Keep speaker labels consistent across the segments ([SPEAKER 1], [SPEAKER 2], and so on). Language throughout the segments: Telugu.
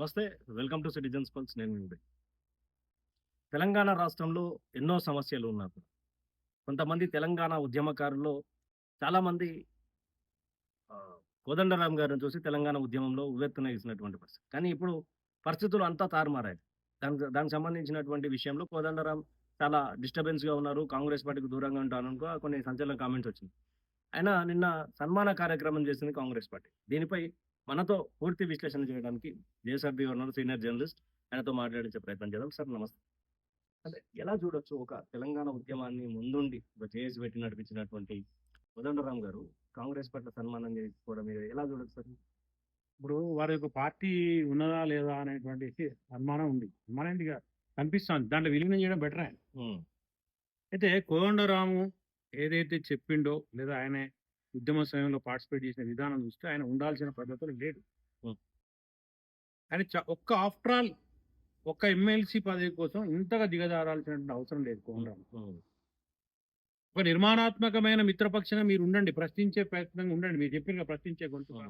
[SPEAKER 1] నమస్తే. Welcome to citizens pulse. నేను మీ ఉదయ్. తెలంగాణ రాష్ట్రంలో ఎన్నో సమస్యలు ఉన్నారు. కొంతమంది తెలంగాణ ఉద్యమకారుల్లో చాలామంది కోదండరాం గారిని చూసి తెలంగాణ ఉద్యమంలో ఉవ్వెత్తున వేసినటువంటి పరిస్థితి. కానీ ఇప్పుడు పరిస్థితులు అంతా తారుమారాయి. దానికి సంబంధించినటువంటి విషయంలో కోదండరాం చాలా డిస్టర్బెన్స్‌గా ఉన్నారు. కాంగ్రెస్ పార్టీకి దూరంగా ఉంటారనుకో కొన్ని సంచలన కామెంట్స్ వచ్చినాయి. ఆయన నిన్న సన్మాన కార్యక్రమం చేసింది కాంగ్రెస్ పార్టీ. దీనిపై మనతో పూర్తి విశ్లేషణ చేయడానికి జేఎస్ఆర్‌బీ ఉన్నారు, సీనియర్ జర్నలిస్ట్. ఆయనతో మాట్లాడించే ప్రయత్నం చేద్దాం. సార్ నమస్తే. అంటే ఎలా చూడొచ్చు ఒక తెలంగాణ ఉద్యమాన్ని ముందుండి ఒక జేఏసీ పెట్టి నడిపించినటువంటి కోదండరాం గారు కాంగ్రెస్ పట్ల సన్మానం చేసుకోవడం మీరు ఎలా చూడొచ్చు సార్?
[SPEAKER 2] ఇప్పుడు వారి యొక్క పార్టీ ఉన్నదా లేదా అనేటువంటి అనుమానం ఉంది. అనుమానం ఏంటి కనిపిస్తుంది. దాంట్లో విలీనం చేయడం బెటర్ ఆయన. అయితే కోదండరాము ఏదైతే చెప్పిండో లేదా ఆయన ఉద్యమ సమయంలో పార్టిసిపేట్ చేసిన విధానం చూస్తే ఆయన ఉండాల్సిన పద్ధతులు లేడు. ఆయన ఒక్క ఆఫ్టర్ ఆల్ ఒక్క ఎమ్మెల్సీ పదవి కోసం ఇంతగా దిగజారాల్సినటువంటి అవసరం లేదు కోదండరాము. ఒక నిర్మాణాత్మకమైన మిత్రపక్షంగా మీరు ఉండండి, ప్రశ్నించే ప్రయత్నంగా ఉండండి. మీరు చెప్పిన ప్రశ్నించే గొంతు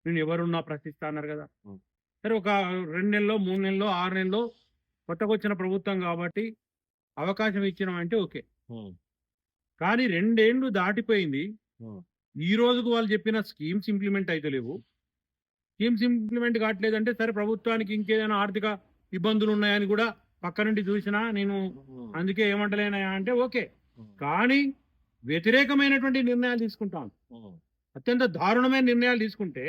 [SPEAKER 2] నేను ఎవరున్నా ప్రశ్నిస్తా అన్నారు కదా. సరే, ఒక 2 నెలల్లో 3 నెలల్లో 6 నెలల్లో కొత్తగా వచ్చిన ప్రభుత్వం కాబట్టి అవకాశం ఇచ్చినాం అంటే ఓకే. కానీ 2 ఏళ్ళు దాటిపోయింది. ఈ రోజుకు వాళ్ళు చెప్పిన స్కీమ్స్ ఇంప్లిమెంట్ అయితే లేవు. స్కీమ్స్ ఇంప్లిమెంట్ కావట్లేదంటే సరే, ప్రభుత్వానికి ఇంకేదైనా ఆర్థిక ఇబ్బందులు ఉన్నాయని కూడా పక్క నుండి చూసినా నేను అందుకే ఏమంటలేనా అంటే ఓకే. కానీ వ్యతిరేకమైనటువంటి నిర్ణయాలు తీసుకుంటాను, అత్యంత దారుణమైన నిర్ణయాలు తీసుకుంటే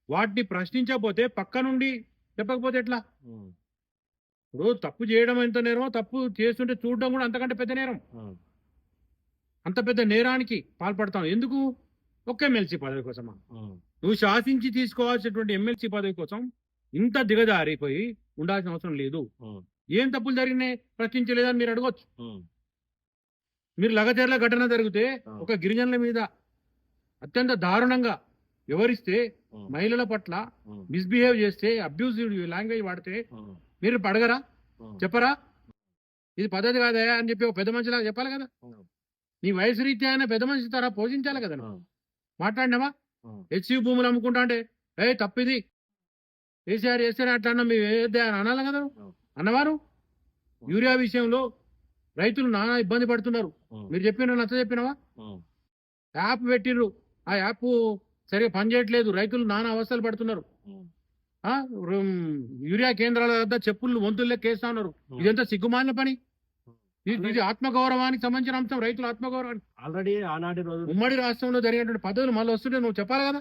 [SPEAKER 2] వాటిని ప్రశ్నించకపోతే పక్క నుండి చెప్పకపోతే ఎట్లా? ఇప్పుడు తప్పు చేయడం ఎంత నేరమో తప్పు చేస్తుంటే చూడడం కూడా అంతకంటే పెద్ద నేరం. అంత పెద్ద నేరానికి పాల్పడతాం ఎందుకు? ఒక్క ఎమ్మెల్సీ పదవి కోసమా? నువ్వు శాసించి తీసుకోవాల్సినటువంటి ఎమ్మెల్సీ పదవి కోసం ఇంత దిగజారిపోయి ఉండాల్సిన అవసరం లేదు. ఏం తప్పులు జరిగినాయి ప్రశ్నించలేదని మీరు అడగొచ్చు. మీరు లగచర్ల ఘటన జరిగితే ఒక గిరిజనుల మీద అత్యంత దారుణంగా వివరిస్తే, మహిళల పట్ల మిస్బిహేవ్ చేస్తే, అబ్యూజివ్ లాంగ్వేజ్ వాడితే మీరు అడగరా? చెప్పరా? ఇది పద్ధతి కాదా అని చెప్పి ఒక పెద్ద మనిషిలాగా చెప్పాలి కదా. నీ వయసు రీత్యా అయినా పెద్ద మనిషి తర పోషించాలి కదా. మాట్లాడినావా? హెచ్సి భూములు అమ్ముకుంటా అంటే తప్పిది కేసీఆర్ చేస్తేనే అట్లా అన్నా మేము ఏదే అని అనాలి కదా. అన్నవారు యూరియా విషయంలో రైతులు నానా ఇబ్బంది పడుతున్నారు. మీరు చెప్పిన నచ్చ చెప్పినవా? యాప్ పెట్టిర్రు, ఆ యాప్ సరిగా పనిచేయట్లేదు, రైతులు నానా అవస్థలు పడుతున్నారు. యూరియా కేంద్రాల వద్ద చెప్పులు వంతుల్లో కేస్తా ఉన్నారు. ఇదంతా సిగ్గుమాలిన పని. ఇది ఆత్మగౌరవానికి సంబంధించిన అంశం. రైతుల ఆత్మగౌరవానికి
[SPEAKER 1] ఆల్రెడీ ఆనాటి రోజు
[SPEAKER 2] ఉమ్మడి రాష్ట్రంలో జరిగినటువంటి పద్ధతులు మళ్ళీ వస్తుంటే నువ్వు చెప్పాలి కదా.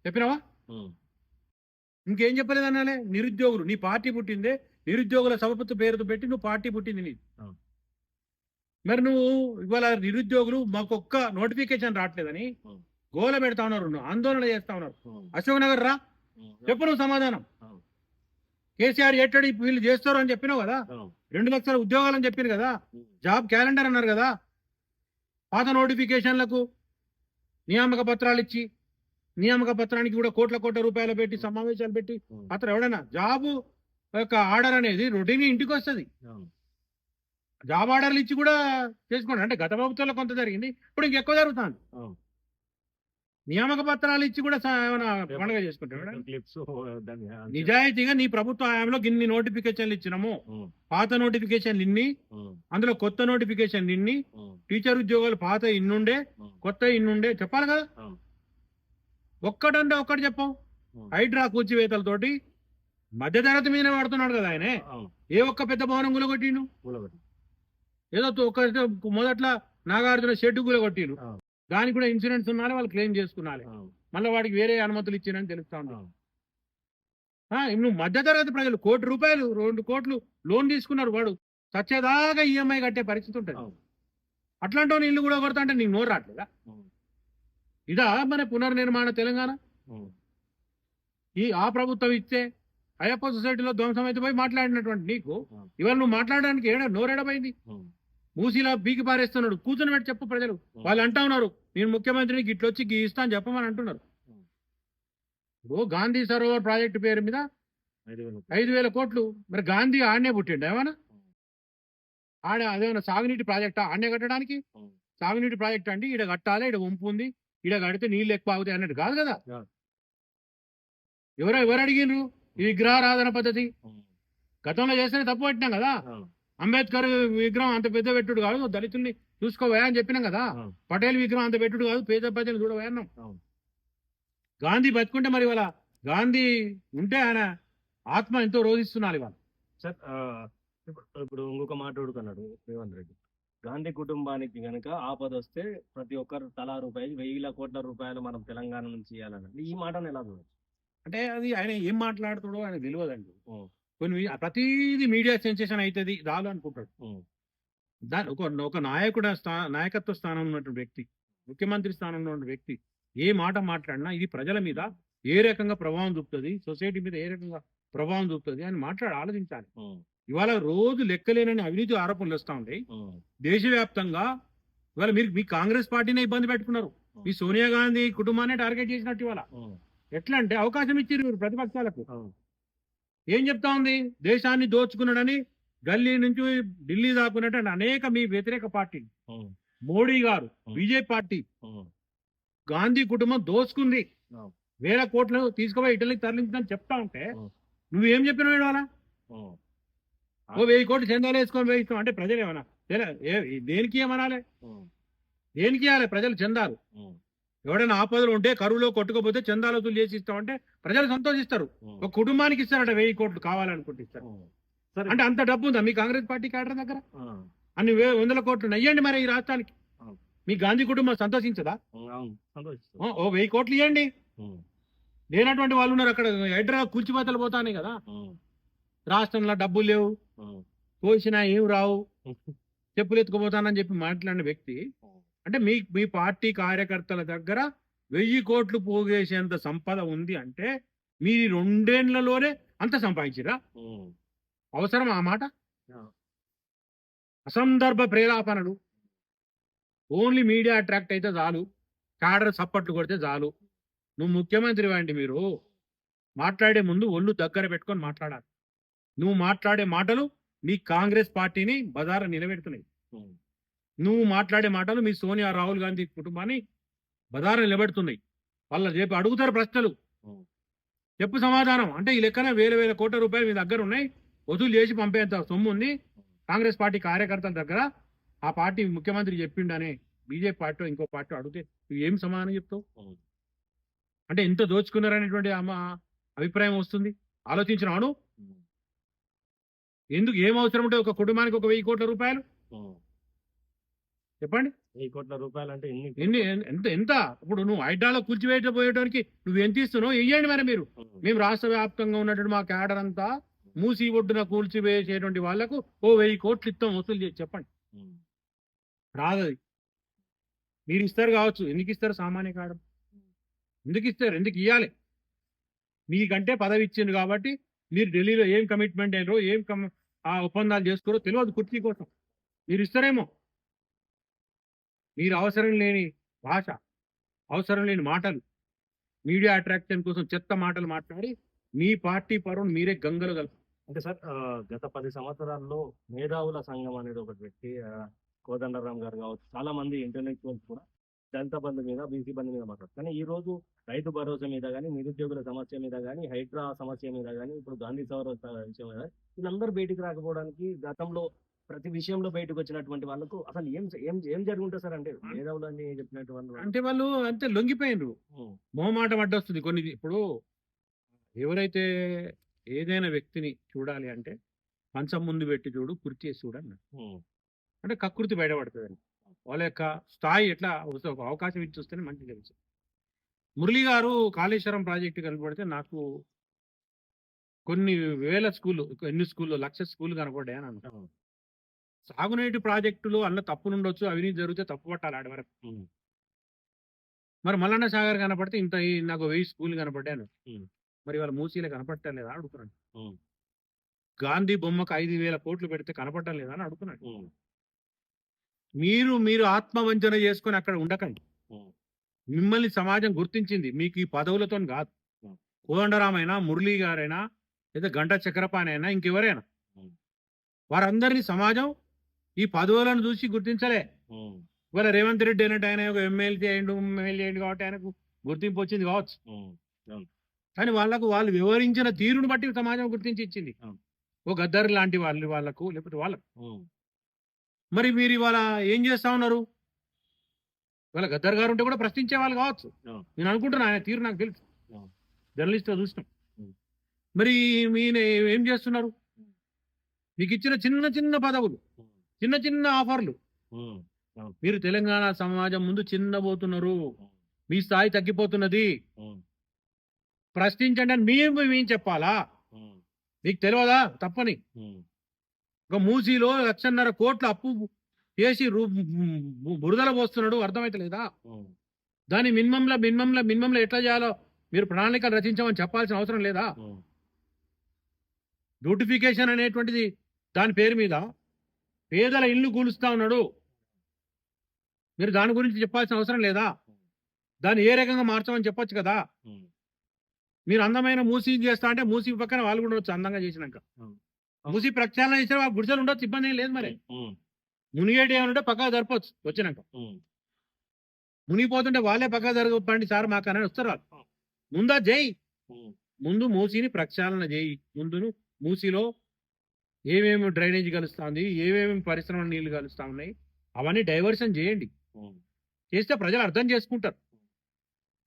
[SPEAKER 2] చెప్పినావా? ఇంకేం చెప్పలేదు అన్నాలే. నిరుద్యోగులు, నీ పార్టీ పుట్టిందే నిరుద్యోగుల సభపతి పేరుతో పెట్టి నువ్వు పార్టీ పుట్టింది నీ. మరి నువ్వు ఇవాళ నిరుద్యోగులు మాకు ఒక్క నోటిఫికేషన్ రావట్లేదని గోల పెడతా ఉన్నారు, ఆందోళన చేస్తా ఉన్నారు. అశోక్ నగర్ రా, చెప్పు నువ్వు సమాధానం. కేసీఆర్ ఏటాడు వీళ్ళు చేస్తారు అని చెప్పినావు కదా. 2 లక్షల ఉద్యోగాలు అని చెప్పారు కదా. జాబ్ క్యాలెండర్ అన్నారు కదా. పాత నోటిఫికేషన్లకు నియామక పత్రాలు ఇచ్చి, నియామక పత్రానికి కూడా కోట్ల రూపాయలు పెట్టి సమావేశాలు పెట్టి పత్రం ఎవడైనా జాబు యొక్క ఆర్డర్ అనేది రొటీన్ ఇంటికి వస్తుంది. జాబ్ ఆర్డర్లు ఇచ్చి కూడా చేసుకోండి. అంటే గత ప్రభుత్వంలో కొంత జరిగింది, ఇప్పుడు ఇంకెక్కువ జరుగుతుంది. నియామక పత్రాలు ఇచ్చి కూడా ఏమైనా పండుగ చేసుకుంటాడు. నిజాయితీగా నీ ప్రభుత్వ హయాంలో ఇన్ని నోటిఫికేషన్లు ఇచ్చినాము, పాత నోటిఫికేషన్లు ఇన్ని, అందులో కొత్త నోటిఫికేషన్లు ఇన్ని, టీచర్ ఉద్యోగాలు పాత ఇన్నుండే, కొత్త ఇన్నుండే చెప్పాలి కదా. ఒక్కటంటే ఒక్కటి చెప్పాం. హైడ్రా కూల్చివేతలతోటి మధ్యతరగతి మీద పడుతున్నాడు కదా ఆయనే. ఏ ఒక్క పెద్ద భవనం గులగొట్టిండు? ఏదో ఒక మొదట్లో నాగార్జున షెడ్డు గులగొట్టిండు. దానికి కూడా ఇన్సూరెన్స్ ఉన్నాలి, వాళ్ళు క్లెయిమ్ చేసుకున్నాలి. మళ్ళీ వాడికి వేరే అనుమతులు ఇచ్చిందని తెలుస్తా ఉన్నాం. నువ్వు మధ్యతరగతి ప్రజలు ₹1 కోటి 2 కోట్లు లోన్ తీసుకున్నారు, వాడు చచ్చేదాకా ఈఎంఐ కట్టే పరిస్థితి ఉంటుంది. అట్లాంటి ఇల్లు కూడా కొడతా అంటే నీకు నోరు రావట్లేదా? ఇదా మన పునర్నిర్మాణ తెలంగాణ? ఆ ప్రభుత్వం ఇస్తే అయ్యప్ప సొసైటీలో ధ్వంసం అయితే పోయి మాట్లాడినటువంటి నీకు ఇవాళ నువ్వు మాట్లాడడానికి నోరేడమైంది? మూసీలా బీకి పారేస్తున్నాడు. కూర్చొని పెట్టి చెప్పు ప్రజలు. వాళ్ళు అంటా ఉన్నారు నేను ముఖ్యమంత్రికి ఇట్లొచ్చి ఇస్తా అని చెప్పమని అంటున్నారు. గాంధీ సరోవర్ ప్రాజెక్టు పేరు మీద 5,000 కోట్లు. మరి గాంధీ ఆడనే పుట్టిండు ఏమన్నా? అదేమన్నా సాగునీటి ప్రాజెక్టా ఆడనే కట్టడానికి? సాగునీటి ప్రాజెక్ట్ అంటే ఈడ కట్టాలి, ఈడ వంపు ఉంది, ఈడ కడితే నీళ్ళు ఎక్కువ ఆగుతాయి అన్నట్టు కాదు కదా. ఎవరు అడిగినరు? ఈ విగ్రహారాధన పద్ధతి
[SPEAKER 1] ఉమ్,
[SPEAKER 2] గతంలో చేస్తేనే తప్పు పట్టినాం కదా.
[SPEAKER 1] అవును,
[SPEAKER 2] అంబేద్కర్ విగ్రహం అంత పెద్ద పెట్టుడు కాదు, దళితుల్ని చూసుకోవా అని చెప్పినాం కదా.
[SPEAKER 1] అవును,
[SPEAKER 2] పటేల్ విగ్రహం అంత పెట్టుడు కాదు, పేద ప్రజలు చూడవా అన్నాం.
[SPEAKER 1] అవును.
[SPEAKER 2] గాంధీ బతుకుంటే మరి ఇవాళ గాంధీ ఉంటే ఆయన ఆత్మ ఎంతో రోధిస్తున్నారు ఇవాళ.
[SPEAKER 1] సార్ ఇప్పుడు ఇప్పుడు ఇంకొక మాట అడుగుతున్నాడు రేవంత్ రెడ్డి. గాంధీ కుటుంబానికి గనుక ఆపద వస్తే ప్రతి ఒక్కరు తలా రూపాయి 1,000 కోట్ల రూపాయలు మనం తెలంగాణ నుంచి ఇవ్వాలని ఈ మాటను ఎలా చూడొచ్చు?
[SPEAKER 2] అంటే అది ఆయన ఏం మాట్లాడుతాడో ఆయన తెలియదండి.
[SPEAKER 1] ఉమ్,
[SPEAKER 2] కొన్ని ప్రతిదీ మీడియా సెన్సేషన్ అవుతుంది రాదు అనుకుంటాడు.
[SPEAKER 1] ఉమ్,
[SPEAKER 2] దాని ఒక నాయకత్వ స్థానంలో ఉన్నటువంటి వ్యక్తి, ముఖ్యమంత్రి స్థానంలో ఉన్న వ్యక్తి ఏ మాట మాట్లాడినా ఇది ప్రజల మీద ఏ రకంగా ప్రభావం చూపుతుంది, సొసైటీ మీద ఏ రకంగా ప్రభావం చూపుతుంది అని ఆలోచించాలి.
[SPEAKER 1] ఉమ్,
[SPEAKER 2] ఇవాళ రోజు లెక్కలేనని అవినీతి ఆరోపణలు వస్తూ ఉంటాయి
[SPEAKER 1] ఉమ్,
[SPEAKER 2] దేశవ్యాప్తంగా. ఇవాళ మీరు మీ కాంగ్రెస్ పార్టీనే ఇబ్బంది పెట్టుకున్నారు, మీ సోనియా గాంధీ కుటుంబాన్ని టార్గెట్ చేసినట్టు. ఇవాళ
[SPEAKER 1] ఉమ్,
[SPEAKER 2] ఎట్లా అంటే అవకాశం ఇచ్చారు ప్రతిపక్షాలకు.
[SPEAKER 1] అవును,
[SPEAKER 2] ఏం చెప్తా ఉంది, దేశాన్ని దోచుకున్నాడని గల్లీ నుంచి ఢిల్లీ దాక్కున్నట్టు అనేక మీ వ్యతిరేక పార్టీలు,
[SPEAKER 1] ఉమ్,
[SPEAKER 2] మోడీ గారు,
[SPEAKER 1] ఉమ్.
[SPEAKER 2] బీజేపీ పార్టీ,
[SPEAKER 1] ఉమ్,
[SPEAKER 2] గాంధీ కుటుంబం దోచుకుంది,
[SPEAKER 1] అవును,
[SPEAKER 2] 1000 కోట్లు తీసుకుపోయి ఇటలీకి తరలించిందని చెప్తా ఉంటే
[SPEAKER 1] ఉమ్.
[SPEAKER 2] నువ్వేం చెప్పినావు ఇవాళ?
[SPEAKER 1] ఉమ్,
[SPEAKER 2] ఓ 1000 కోట్లు చందాలు వేసుకొని వేయిస్తాం అంటే ప్రజలు ఏమన్నా దేనికి ఏమనాలి?
[SPEAKER 1] ఉమ్,
[SPEAKER 2] దేనికి ఇవ్వాలి ప్రజలు చందాలు?
[SPEAKER 1] ఉమ్,
[SPEAKER 2] ఎవడైనా ఆపదలు ఉంటే కరువులో కొట్టుకోపోతే చందాలు వసూలు చేసి ఇస్తామంటే ప్రజలు సంతోషిస్తారు.
[SPEAKER 1] ఉమ్,
[SPEAKER 2] ఒక కుటుంబానికి ఇస్తారట 1000 కోట్లు కావాలనుకుంటే ఇస్తారు.
[SPEAKER 1] ఉమ్. సరే.
[SPEAKER 2] అంటే అంత డబ్బు ఉందా మీ కాంగ్రెస్ పార్టీ క్యాడర్ దగ్గర?
[SPEAKER 1] ఆ,
[SPEAKER 2] అన్ని 100 కోట్లు నయ్యండి మరి ఈ రాష్ట్రానికి.
[SPEAKER 1] అవును.
[SPEAKER 2] మీ గాంధీ కుటుంబం సంతోషించదా?
[SPEAKER 1] అవును, సంతోషిస్తాను.
[SPEAKER 2] ఓ 1000 కోట్లు ఇవ్వండి.
[SPEAKER 1] ఉమ్,
[SPEAKER 2] లేనటువంటి వాళ్ళు ఉన్నారు అక్కడ, హైదరాబాద్ కూల్చిపోతలు పోతానే కదా.
[SPEAKER 1] ఉమ్,
[SPEAKER 2] రాష్ట్రంలో డబ్బులు లేవు,
[SPEAKER 1] ఉమ్,
[SPEAKER 2] పోసినా ఏం రావు,
[SPEAKER 1] ఉమ్,
[SPEAKER 2] చెప్పులు ఎత్తుకుపోతానని చెప్పి మాట్లాడిన వ్యక్తి అంటే మీ పార్టీ కార్యకర్తల దగ్గర 1000 కోట్లు పోగేసేంత సంపద ఉంది అంటే మీరు 2 ఏళ్లలోనే అంత సంపాదించిరా?
[SPEAKER 1] ఉమ్.
[SPEAKER 2] అవసరం ఆ మాట?
[SPEAKER 1] ఆ,
[SPEAKER 2] అసందర్భ ప్రేలాపనలు. ఓన్లీ మీడియా అట్రాక్ట్ అయితే చాలు, కాడర్ సప్పట్లు కొడితే చాలు. నువ్వు ముఖ్యమంత్రి వంటి మీరు మాట్లాడే ముందు ఒళ్ళు దగ్గర పెట్టుకొని మాట్లాడాలి. నువ్వు మాట్లాడే మాటలు మీ కాంగ్రెస్ పార్టీని బజారు నిలబెడుతున్నాయి.
[SPEAKER 1] ఉమ్,
[SPEAKER 2] నువ్వు మాట్లాడే మాటలు మీ సోనియా రాహుల్ గాంధీ కుటుంబాన్ని బజారు నిలబెడుతున్నాయి. వాళ్ళ చెప్పి అడుగుతారు ప్రశ్నలు,
[SPEAKER 1] ఉమ్,
[SPEAKER 2] చెప్పు సమాధానం. అంటే ఈ లెక్కన 1000 కోట్ల రూపాయలు మీ దగ్గర ఉన్నాయి, వసూలు చేసి పంపేంత సొమ్ము ఉంది కాంగ్రెస్ పార్టీ కార్యకర్తల దగ్గర. ఆ పార్టీ ముఖ్యమంత్రి చెప్పిండనే బీజేపీ పార్టీ ఇంకో పార్టీ అడిగితే నువ్వు ఏం సమాధానం చెప్తావు?
[SPEAKER 1] ఉమ్.
[SPEAKER 2] అంటే ఎంత దోచుకున్నారనేటువంటి అభిప్రాయం వస్తుంది. ఆలోచించినాను.
[SPEAKER 1] ఉమ్,
[SPEAKER 2] ఎందుకు ఏం అవసరం ఉంటే ఒక కుటుంబానికి ఒక 1000 కోట్ల రూపాయలు
[SPEAKER 1] ఉమ్.
[SPEAKER 2] చెప్పండి?
[SPEAKER 1] 1,000 కోట్ల రూపాయలు అంటే
[SPEAKER 2] ఎన్ని ఎంత ఇప్పుడు నువ్వు హైడ్రాలో కూల్చివేయడానికి నువ్వు ఎంత ఇస్తున్నావు ఇయ్యండి మరి మీరు. మేము రాష్ట్ర వ్యాప్తంగా ఉన్నటువంటి మా క్యాడర్ అంతా మూసి ఒడ్డున కూల్చివేసేటువంటి వాళ్లకు ఓ 1000 కోట్లు ఇస్తాం వసూలు చేసి చెప్పండి. రాదది. మీరు ఇస్తారు కావచ్చు, ఎందుకు ఇస్తారు? సామాన్య కాడం ఎందుకు ఇస్తారు? ఎందుకు ఇవ్వాలి? మీకంటే పదవి ఇచ్చింది కాబట్టి మీరు ఢిల్లీలో ఏం కమిట్మెంట్ అయినరో ఆ ఒప్పందాలు చేసుకోరో తెలియదు. కుర్చీ కోసం మీరు ఇస్తారేమో. మీరు అవసరం లేని భాష, అవసరం లేని మాటలు, మీడియా అట్రాక్షన్ కోసం చెత్త మాటలు మాట్లాడి మీ పార్టీ పరువును మీరే గంగలు కలుపు.
[SPEAKER 1] అంటే సార్ గత 10 సంవత్సరాల్లో మేధావుల సంఘం అనేది ఒకటి పెట్టి కోదండరాం గారు కావచ్చు, చాలా మంది ఇంటెలెక్చువల్స్ కూడా దళిత బంధు మీద, బీసీ బంధు మీద మాట్లాడారు. కానీ ఈ రోజు రైతు భరోసా మీద కానీ, నిరుద్యోగుల సమస్య మీద కానీ, హైడ్రా సమస్య మీద కానీ, ఇప్పుడు గాంధీ సౌర విషయం మీద వీళ్ళందరూ బయటికి రాకపోవడానికి గతంలో ప్రతి విషయంలో బయటకు వచ్చినటువంటి వాళ్ళకు అసలు ఏం ఏం ఏం జరుగుంటుంది సార్? అంటే మేధావులు అని చెప్పినటువంటి
[SPEAKER 2] అంటే వాళ్ళు అంతే లొంగిపోయినరు, మొహమాటం అడ్డొస్తుంది కొన్ని. ఇప్పుడు ఎవరైతే ఏదైనా వ్యక్తిని చూడాలి అంటే మంచం ముందు పెట్టి చూడు, కుర్చీ వేసి చూడు అన్నాడు. అంటే కకృతి బయటపడుతుందని వాళ్ళ యొక్క స్థాయి ఎట్లా ఒక అవకాశం ఇచ్చి వస్తేనే మంచి తెలుసు. మురళి గారు కాళేశ్వరం ప్రాజెక్టు కనపడితే నాకు కొన్ని వేల స్కూళ్ళు, ఎన్ని స్కూళ్ళు, లక్ష స్కూళ్ళు కనపడ్డాయి అని అనుకుంటాను. సాగునీటి ప్రాజెక్టులు అన్న తప్పునుండొచ్చు, అవినీతి జరిగితే తప్పు పట్టాలి ఆడి వరకు. మరి మల్లన్న సాగర్ కనపడితే ఇంత నాకు 1000 స్కూళ్ళు కనపడ్డాను. మరి వాళ్ళ మూసీలో కనపడటం లేదా అడుగుతున్నాడు. గాంధీ బొమ్మకు 5,000 కోట్లు పెడితే కనపడటం లేదా అని అడుగుతున్నాడు. మీరు ఆత్మవంచన చేసుకొని అక్కడ ఉండకండి. మిమ్మల్ని సమాజం గుర్తించింది మీకు ఈ పదవులతో కాదు. కోదండరామైనా, మురళీ గారైనా, లేదా గంటా చక్రపాణి అయినా, ఇంకెవరైనా వారందరినీ సమాజం ఈ పదవులను చూసి గుర్తించలే. ఇవాళ రేవంత్ రెడ్డి అయినట్టు ఆయన ఒక ఎమ్మెల్యే అయ్యిండు కాబట్టి ఆయనకు గుర్తింపు వచ్చింది కావచ్చు. కానీ వాళ్ళు వివరించిన తీరును బట్టి సమాజం గుర్తించి ఇచ్చింది.
[SPEAKER 1] అవును.
[SPEAKER 2] ఓ గద్దర్ లాంటి వాళ్ళకు లేకపోతే వాళ్ళకు.
[SPEAKER 1] ఉమ్,
[SPEAKER 2] మరి మీరు ఇవాళ ఏం చేస్తా ఉన్నారు? ఇవాళ గద్దర్ గారు ఉంటే కూడా ప్రశ్నించే వాళ్ళు కావచ్చు.
[SPEAKER 1] అవును.
[SPEAKER 2] నేను అనుకుంటున్నా ఆయన తీరు నాకు తెలుసు.
[SPEAKER 1] అవును.
[SPEAKER 2] జర్నలిస్ట్గా చూసినాం.
[SPEAKER 1] ఉమ్,
[SPEAKER 2] మరి మీన ఏం చేస్తున్నారు? మీకు ఇచ్చిన చిన్న చిన్న పదవులు,
[SPEAKER 1] ఉమ్,
[SPEAKER 2] చిన్న చిన్న ఆఫర్లు,
[SPEAKER 1] ఉమ్, అవును.
[SPEAKER 2] మీరు తెలంగాణ సమాజం ముందు చిన్నబోతున్నారు.
[SPEAKER 1] ఉమ్,
[SPEAKER 2] మీ స్థాయి తగ్గిపోతున్నది.
[SPEAKER 1] ఉమ్,
[SPEAKER 2] ప్రశ్నించండి అని మేము చెప్పాలా?
[SPEAKER 1] ఉమ్,
[SPEAKER 2] మీకు తెలియదా తప్పని?
[SPEAKER 1] ఉమ్,
[SPEAKER 2] ఒక మూసీలో 1,500 కోట్ల అప్పు చేసి బురదల పోస్తున్నాడు. అర్థమైతలేదా?
[SPEAKER 1] ఉమ్,
[SPEAKER 2] దాని మినిమంలో ఎట్లా చేయాలో మీరు ప్రణాళికలు రచించమని చెప్పాల్సిన అవసరం లేదా?
[SPEAKER 1] ఉమ్,
[SPEAKER 2] బ్యూటిఫికేషన్ అనేటువంటిది దాని పేరు మీద పేదల ఇల్లు కూలుస్తా ఉన్నాడు. మీరు దాని గురించి చెప్పాల్సిన అవసరం లేదా? దాన్ని ఏ రకంగా మార్చమని చెప్పొచ్చు కదా.
[SPEAKER 1] ఉమ్,
[SPEAKER 2] మీరు అందమైన మూసీ చేస్తా అంటే మూసీ పక్కన వాళ్ళు కూడా ఉండొచ్చు అందంగా చేసినాక.
[SPEAKER 1] ఉమ్,
[SPEAKER 2] మూసీ ప్రక్షాళన చేసిన వాళ్ళు గుడిసెలు ఉండొచ్చు, ఇబ్బంది ఏం లేదు. మరి
[SPEAKER 1] ఉమ్,
[SPEAKER 2] మునిగేటి ఏమంటే పక్కగా జరపచ్చు వచ్చినాక.
[SPEAKER 1] ఉమ్,
[SPEAKER 2] మునిగిపోతుంటే వాళ్ళే పక్కగా జరగండి సార్ మాకు అని వస్తారు వాళ్ళు. ముందా జై
[SPEAKER 1] ఉమ్,
[SPEAKER 2] ముందు మూసీని ప్రక్షాళన చేయి. ముందును మూసీలో ఏమేమి డ్రైనేజ్ కలుస్తుంది, ఏమేమి పరిశ్రమల నీళ్లు కలుస్తా ఉన్నాయి, అవన్నీ డైవర్షన్ చేయండి.
[SPEAKER 1] ఉమ్,
[SPEAKER 2] చేస్తే ప్రజలు అర్థం చేసుకుంటారు.